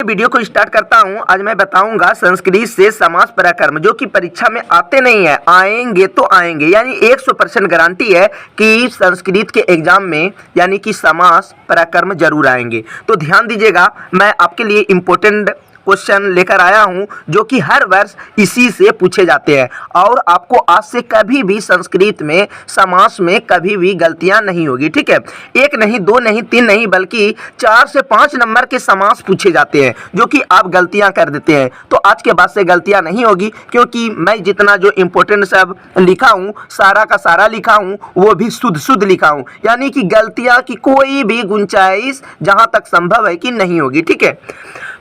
Video को start करता हूं। आज मैं बताऊंगा संस्कृत से समास प्रकर्म जो कि परीक्षा में आते नहीं है, आएंगे तो आएंगे, यानी 100% गारंटी है कि संस्कृत के एग्जाम में यानी कि समास प्रकर्म जरूर आएंगे। तो ध्यान दीजिएगा, मैं आपके लिए इम्पोर्टेंट क्वेश्चन लेकर आया हूं जो कि हर वर्ष इसी से पूछे जाते हैं और आपको आज से कभी भी संस्कृत में समास में कभी भी गलतियां नहीं होगी। ठीक है, एक नहीं, दो नहीं, तीन नहीं, बल्कि 4 से 5 नंबर के समास पूछे जाते हैं जो कि आप गलतियां कर देते हैं। तो आज के बाद से गलतियां नहीं होगी, क्योंकि मैं जितना जो इम्पोर्टेंट सब लिखा हूं, सारा का सारा लिखा हूं, वो भी शुद्ध लिखा हूं, यानी कि गलतियां की कोई भी गुंजाइश जहां तक संभव है कि नहीं होगी। ठीक है,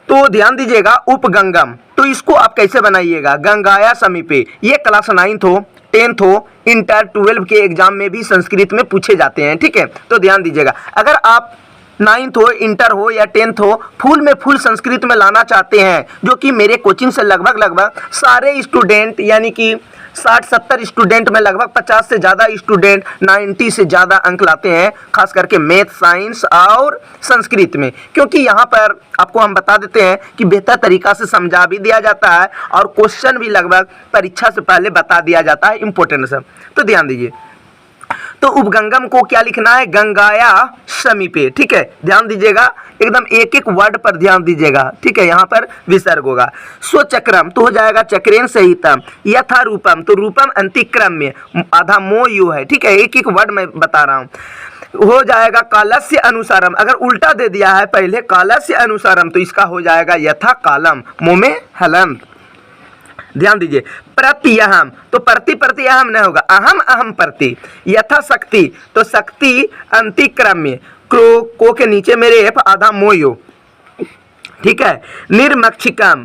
तो ध्यान दीजिएगा। उपगंगम, तो इसको आप कैसे बनाइएगा? गंगाया समीपे, ये क्लास 9th हो, 10th हो, इंटर 12 के एग्जाम में भी संस्कृत में पूछे जाते हैं। ठीक है, तो ध्यान दीजिएगा, अगर आप 9th हो, इंटर हो या 10th हो, फुल में फुल संस्कृत में लाना चाहते हैं, जो कि मेरे कोचिंग से लगभग सारे स्टूडेंट यानी कि 60-70 स्टूडेंट में लगभग 50 से ज़्यादा स्टूडेंट 90 से ज़्यादा अंक लाते हैं, खास करके मैथ, साइंस और संस्कृत में, क्योंकि यहाँ पर आपको हम बता देते हैं कि बेहतर तरीका से समझा भी दिया जाता है और क्वेश्चन भी लगभग परीक्षा से पहले बता दिया जाता है, इंपॉर्टेंट सब। तो ध्यान दीजिए, तो उपगंगम को क्या लिखना है? गंगाया समीपे। ठीक है, ध्यान दीजिएगा, एकदम एक एक वर्ड पर ध्यान दीजिएगा। ठीक है, यहाँ पर विसर्ग होगा। स्वचक्रम तो हो जाएगा चक्रेन सहितम। यथा रूपम, तो रूपम अंतिक्रम में आधा मो यू है। ठीक है, एक एक वर्ड मैं बता रहा हूँ। हो जाएगा कालस्य अनुसारम, अगर उल्टा दे दिया है पहले कालस्य अनुसारम तो इसका हो जाएगा यथा कालम मोमे हलम। ध्यान दीजिए, प्रत्यहम, तो प्रति अहम नहीं होगा, अहम अहम प्रति। यथा शक्ति, तो शक्ति अंतिक्रम में को के नीचे मेरे एफ आधा मोयो। ठीक है, निर्मक्षिकम,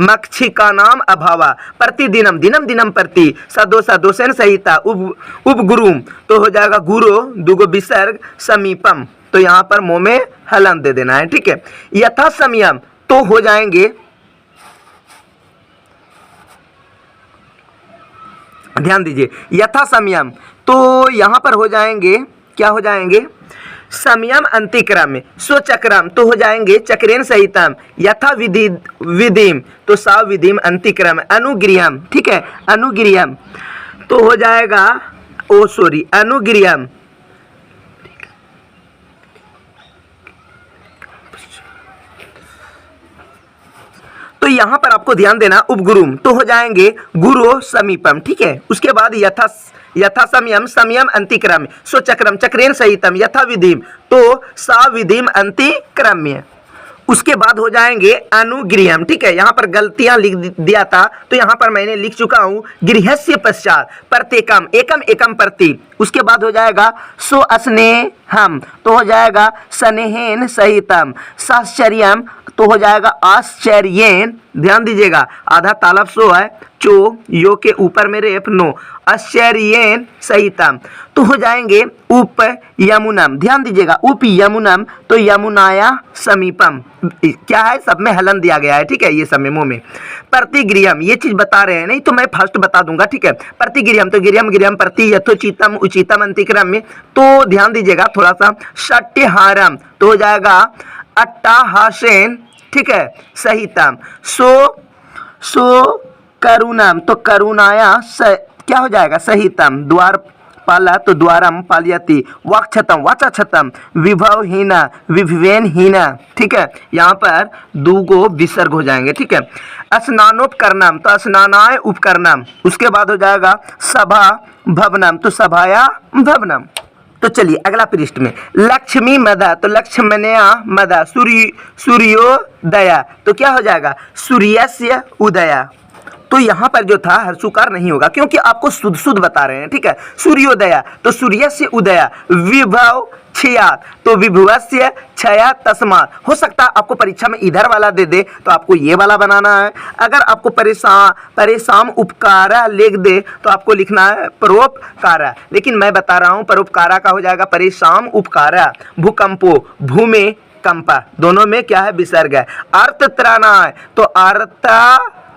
मक्षिका नाम अभावा। प्रतिदिनम, दिनम प्रति। सदोसेन सहिता। उपगुरुम, तो हो जाएगा गुरु, दुगो विसर्ग, समीपम, तो यहाँ पर मोह में हलन दे देना है। ठीक है, यथा समयम, तो हो जाएंगे, ध्यान दीजिए, यथा समयम, तो यहाँ पर हो जाएंगे, क्या हो जाएंगे? समयम अंतिक्रम में। स्वचक्रम, तो हो जाएंगे चक्रेन सहितम। यथा विधिम, तो साविधिम अंतिक्रम। अनुग्रियम, ठीक है, अनुग्रियम, तो हो जाएगा अनुग्रियम। तो यहाँ पर आपको ध्यान देना, उपगुरुम, तो हो जाएंगे गुरु समीपम। ठीक है, उसके बाद यथा समयम अंतिक्रम, स्वचक्रम चक्रेन सहितम। यथा विधिम, तो साविधिम अंतिक्रम्य। उसके बाद हो जाएंगे अनुगृहम। ठीक है, यहाँ पर गलतियां लिख दिया था, तो यहाँ पर मैंने लिख चुका हूँ गृहस्य पश्चात प्रत्येकम, एकम प्रति। उसके बाद हो जाएगा सो अस्नेहम, तो हो जाएगा स्नेहेन सहितम। साश्चर्यम, तो हो जाएगा आश्चर्येन। ध्यान दीजिएगा, आधा तालब सो है, चो यो के ऊपर मेरे एफ नो, आश्चर्येन सहितम, तो हो जाएंगे उप यमुनम। ध्यान दीजिएगा, उप यमुनम, तो यमुनाया समीपम। क्या है? सब में हलन दिया गया है। ठीक है, ये सब में मुंह में। प्रतिगृहम, ये चीज बता रहे हैं, नहीं तो मैं फर्स्ट बता दूंगा। ठीक है, प्रतिगृहम, तो गृहम प्रति यथोचितम उचितम अंतिक्रम में। तो ध्यान दीजिएगा थोड़ा सा। षट्यहारम, तो हो जाएगा अट्टाहासेन, ठीक है, सहितम। सो करुणम, तो करुणाया क्या हो जाएगा? सहितम। द्वार पाला, तो द्वारम पालयति। वाक्छतम, वाचाछतम। विभवहीना, विभवेनहीना। ठीक है, यहाँ पर दूगो विसर्ग हो जाएंगे। ठीक है, स्नानोपकरणम, तो स्नानाय उपकरणम। उसके बाद हो जाएगा सभा भवनम, तो सभाया भवनम। तो चलिए अगला पृष्ठ में, लक्ष्मी मदा, तो लक्ष्मणया मदा। सूर्योदया, तो क्या हो जाएगा? सूर्यस्य उदया। तो यहाँ पर जो था हर्षुकार नहीं होगा, क्योंकि आपको शुद्ध बता रहे हैं। ठीक है, सूर्योदया, तो सूर्यस्य उदया। विभव क्षयात, तो विभुवस्य क्षया तस्मात्। हो सकता है आपको परीक्षा में इधर वाला दे दे, तो आपको ये वाला बनाना है। अगर आपको परेशान उपकारा लिख दे, तो आपको लिखना है परोपकारा। लेकिन मैं बता रहा हूँ परोपकारा का हो जाएगा परेशान उपकारा। भूकंपो, भूमि कंपा, दोनों में क्या है? विसर्ग है। अर्थ त्राणाय, तो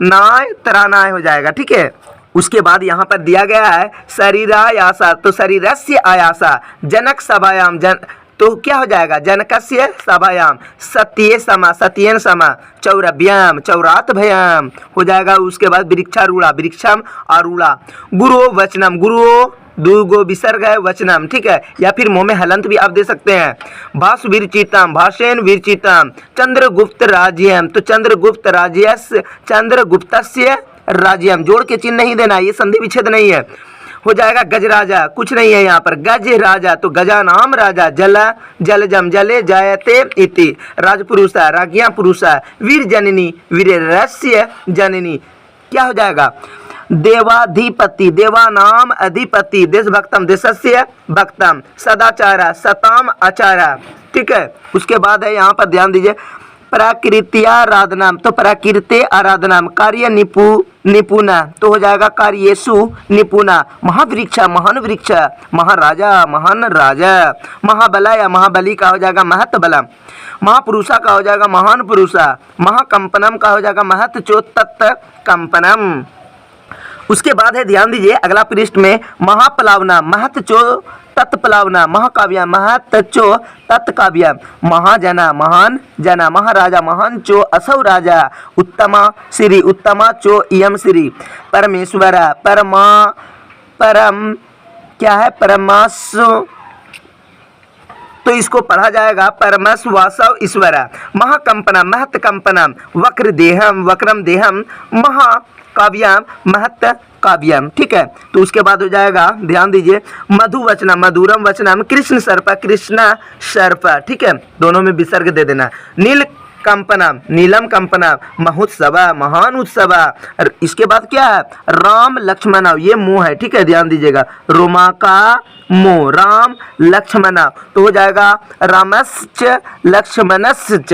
नाय तरानाय हो जाएगा। ठीक है, उसके बाद यहाँ पर दिया गया है शरीरायासा, तो शरीरस्य आयासा। जनक सभायाम, तो क्या हो जाएगा, जनकस्य सभायाम सत्ये समा सत्येन समा चौरभ्याम चौरात भयाम हो जाएगा। उसके बाद वृक्षारूढ़ा वृक्षम आरूढ़ा, गुरु वचनम गुरु दुगो विसर्ग है वचनम, ठीक है, या फिर मोह में हलंत भी आप दे सकते हैं। भास विरचितम भाषेन विरचितम चंद्रगुप्त राज्यम, तो चंद्रगुप्त राज्यस्य चंद्रगुप्तस्य राज्यम, जोड़ के चिन्ह नहीं देना, ये संधि विच्छेद नहीं है। हो जाएगा गजराजा, कुछ नहीं है यहाँ पर, गज राजा तो गजा नाम राजा, जल जलजम जले जायते इति, राजपुरुषा राज्ञा पुरुषा, वीर जननी वीररस्य जननी, क्या हो जाएगा, देवाधिपति देवानाम अधिपति, देशभक्तम देशस्य भक्तम, सदाचारा सताम आचारा, ठीक है। उसके बाद है यहाँ पर ध्यान दीजिए, प्रकृत्याराधनाम तो प्रकृति आराधनाम, कार्य निपुणा तो हो जाएगा कार्येषु निपुणा, महावृक्ष महान वृक्ष, महाराजा महान राजा, महाबला या महाबली का हो जाएगा महत बलम, महापुरुषा का हो जाएगा महान पुरुषा, महाकंपनम का हो जाएगा महत चो तत् कंपनम। उसके बाद है ध्यान दीजिए अगला पृष्ठ में, महापलावना महत चो तत्पलावना, महाकाव्य महत चो तत्काव्य, महाजना महान जना, महाराजा महान चो असौ राजा, उत्तमा श्री उत्तमा चो इयम श्री, परमेश्वर परमा परम क्या है परमासु, तो इसको पढ़ा जाएगा परमस वासव ईश्वर, महाकंपना महत कंपनम, वक्र देहम वक्रम देहम, महाकाव्यम महत काव्यम, ठीक है। तो उसके बाद हो जाएगा ध्यान दीजिए, मधुवचनम मधुरम वचनम, कृष्ण सर्प कृष्णा सर्प, ठीक है, दोनों में विसर्ग दे देना। नील कंपनम नीलम कंपनम, महोत्सव महान उत्सव, इसके बाद क्या है, राम लक्ष्मण, ये मोह है, ठीक है, ध्यान दीजिएगा, रोमा का मोह, राम लक्ष्मण तो हो जाएगा रामश्च लक्ष्मणश्च,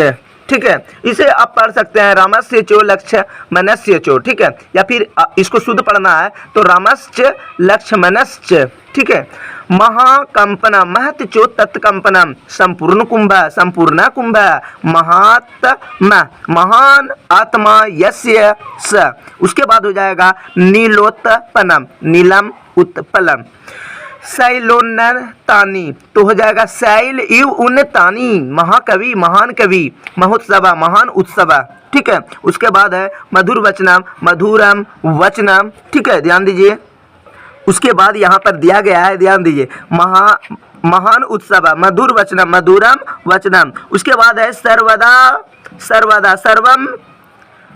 ठीक है। इसे आप पढ़ सकते हैं रामस्य चो लक्ष्मणस्य चो, ठीक है, या फिर इसको शुद्ध पढ़ना है तो रामश्च लक्ष्मणश्च, ठीक है। महाकंपना महत चो तत्कंपनम, संपूर्ण कुंभ संपूर्ण कुंभ, महात्मा महान आत्मा यस्य स, उसके बाद हो जाएगा नीलोत्पन्नम नीलम उत्पलम, शैलोन्नतानी तो हो जाएगा शैल इव उन्नतानी, महाकवि महान कवि, महोत्सव महान उत्सव, ठीक है। उसके बाद है मधुर वचनम मधुरम वचनम, ठीक है, ध्यान दीजिए। उसके बाद यहाँ पर दिया गया है, ध्यान दीजिए, महान उत्सव मधुर वचनम मधुरम वचनम, उसके बाद है सर्वदा सर्वदा सर्वम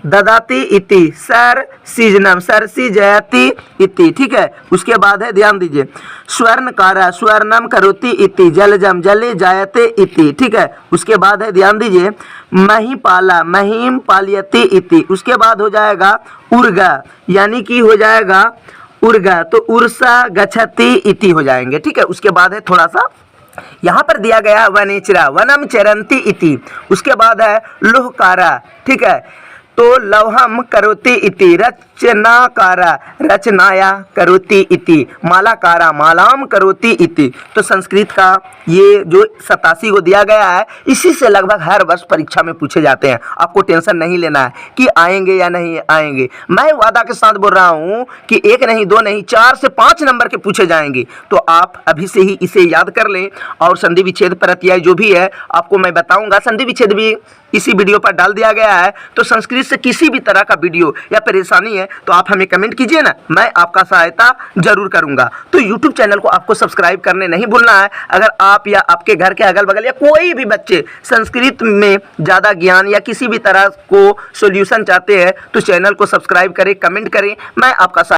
ददाति इति, सर सीजनम सर सीजयति इति, ठीक है। उसके बाद है ध्यान दीजिए, स्वर्णकारा स्वर्णम करोति इति, जलजम जले जायते इति, ठीक है। उसके बाद है ध्यान दीजिए, महिपाला महिम पालयति इति, उसके बाद हो जाएगा उर्गा, यानी कि हो जाएगा उर्गा तो उर्सा गच्छति इति हो जाएंगे, ठीक है। उसके बाद है थोड़ा सा यहाँ पर दिया गया वनेचरा वनम चरंती इति, उसके बाद है लोहकारा, ठीक है, तो लवहम करोति इति, रचनाकारा रचनाया करोति इति, मालाकारा मालाम करोति इति। तो संस्कृत का ये जो 87 को दिया गया है, इसी से लगभग हर वर्ष परीक्षा में पूछे जाते हैं, आपको टेंशन नहीं लेना है कि आएंगे या नहीं आएंगे। मैं वादा के साथ बोल रहा हूँ कि 1 नहीं 2 नहीं 4 से 5 नंबर के पूछे जाएंगे, तो आप अभी से ही इसे याद कर लें। और संधि विच्छेद प्रत्यय जो भी है आपको मैं बताऊँगा, संधि विच्छेद भी इसी वीडियो पर डाल दिया गया है। तो संस्कृत से किसी भी तरह का वीडियो या परेशानी है तो आप हमें कमेंट कीजिए ना, मैं आपका सहायता जरूर करूंगा। तो YouTube चैनल को आपको सब्सक्राइब करने नहीं भूलना है। अगर आप या आपके घर के अगल बगल या कोई भी बच्चे संस्कृत में ज़्यादा ज्ञान या किसी भी तरह को सॉल्यूशन चाहते हैं तो चैनल को सब्सक्राइब करें, कमेंट करें, मैं आपका